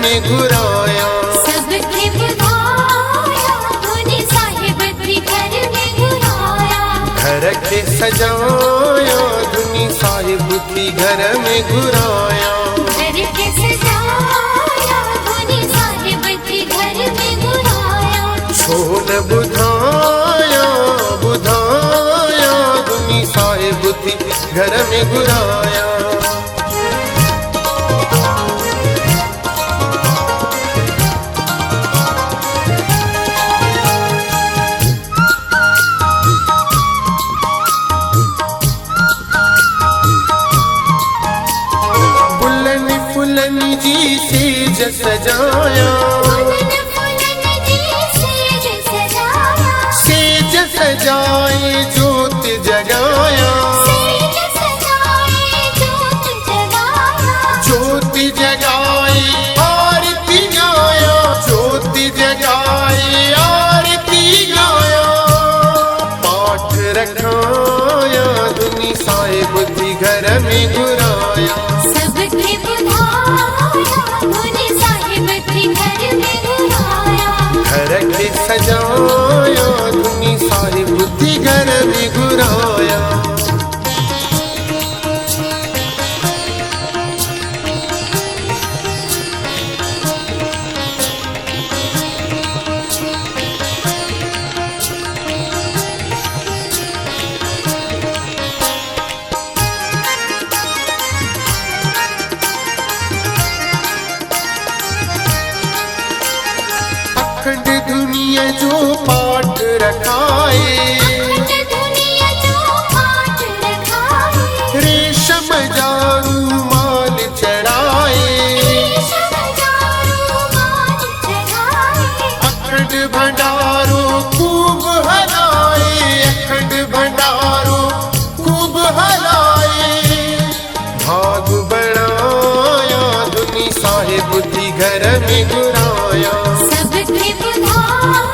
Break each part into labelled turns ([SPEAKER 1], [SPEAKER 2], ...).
[SPEAKER 1] में घुराया।
[SPEAKER 2] सबके बुधाया धुनी साहिब थी घर में घुराया।
[SPEAKER 1] घर के सजाया धुनी साहिब थी घर में घुराया।
[SPEAKER 2] घर के सजाया धुनी साहिब थी घर में घुराया।
[SPEAKER 1] सोन बुधाया बुधाया धुनी साहिब थी घर में घुराया। फुलन जी सेज सजाया।
[SPEAKER 2] फुलन जी सेज सजाया।
[SPEAKER 1] सेज सजाए जोत जगाया।
[SPEAKER 2] सेज सजाए जोत जगाया।
[SPEAKER 1] जोत जगाए आरती गाया। जोत जगाए आरती गाया। पाठ रखाया धुनी साहिब थी घर में घुराया।
[SPEAKER 2] सबके बुधाया धुनी साहिब थी घर में घुराया।
[SPEAKER 1] घर के सजाया धुनी साहिब थी घर में घुराया। अखंड दुनिया जो पाठ रखाए।
[SPEAKER 2] अखंड दुनिया जो पाठ रखाए।
[SPEAKER 1] रेशम जारू माल चढ़ाए।
[SPEAKER 2] रेशम जारू माल चढ़ाए।
[SPEAKER 1] अखंड भंडारो खूब हलाए। अखंड भंडारो खूब हलाए। भाग बढ़ाया धुनी साहिब थी घर में घुराया।
[SPEAKER 2] सबके बुधाया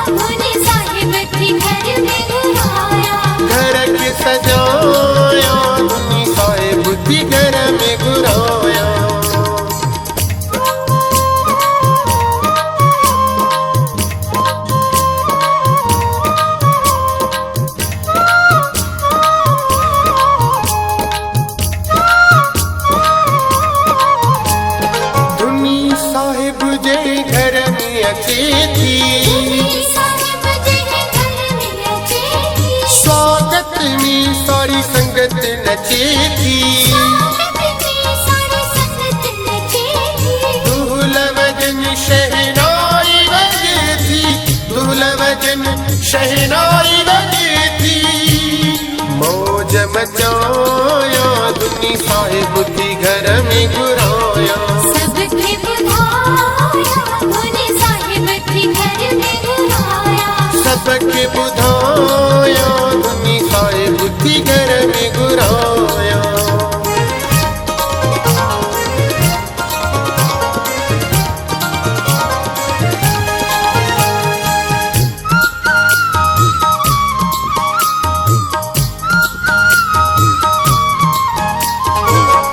[SPEAKER 2] धुनी साहिब थी घर में घुराया।
[SPEAKER 1] घर के सजाया धुनी साहिब थी घर में घुराया। धुनी साहिब जे घर में अचे थी।
[SPEAKER 2] धुनी साहिब जी घर में अचे थी।
[SPEAKER 1] स्वागत में सारी संगत नचे थी।
[SPEAKER 2] स्वागत में सारी संगत नचे थी।
[SPEAKER 1] दूल वजन शहनाई बजे थी। दूल वजन शहनाई बजे थी। मौज मचाया धुनी साहिब थी घर में घुराया।
[SPEAKER 2] सबके बुधाया धुनी साहिब थी घर में घुराया।
[SPEAKER 1] सबके बुधाया धुनी साहिब थी घर में घुराया।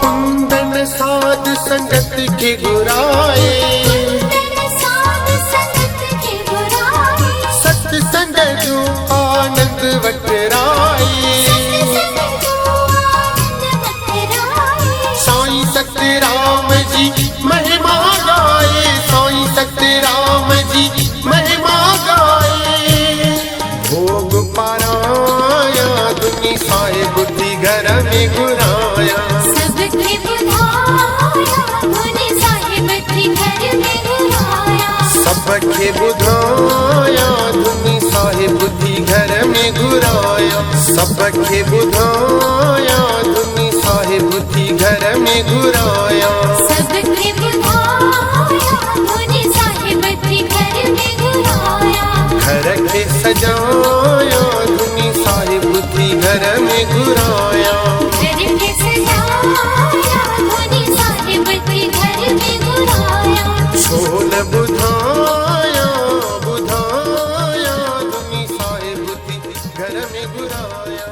[SPEAKER 1] कुंदन साध संगत के घुराए।
[SPEAKER 2] साध संगत के बुराए।
[SPEAKER 1] सत्संग जो आनंद वटराए। साईं सतराम जी महिमा गाए। साईं सतराम जी महिमा गाए। भोग पाराया धुनी साहिब थी घर में घुराया।
[SPEAKER 2] सबके बुधाया धुनी साहिब थी घर में घुराया।
[SPEAKER 1] सबके बुधाया धुनी साहिब थी घर में घुराया। सबके बुधाया धुनी साहिब थी घर में घुराया।
[SPEAKER 2] सबके बुधाया धुनी साहिब थी घर में घुराया।
[SPEAKER 1] घर के सजाया धुनी साहिब थी घर में घुराया।
[SPEAKER 2] घर के सजाया धुनी साहिब थी घर में घुराया।
[SPEAKER 1] सोन बुधाया बुधाया धुनी साहिब थी घर में घुराया।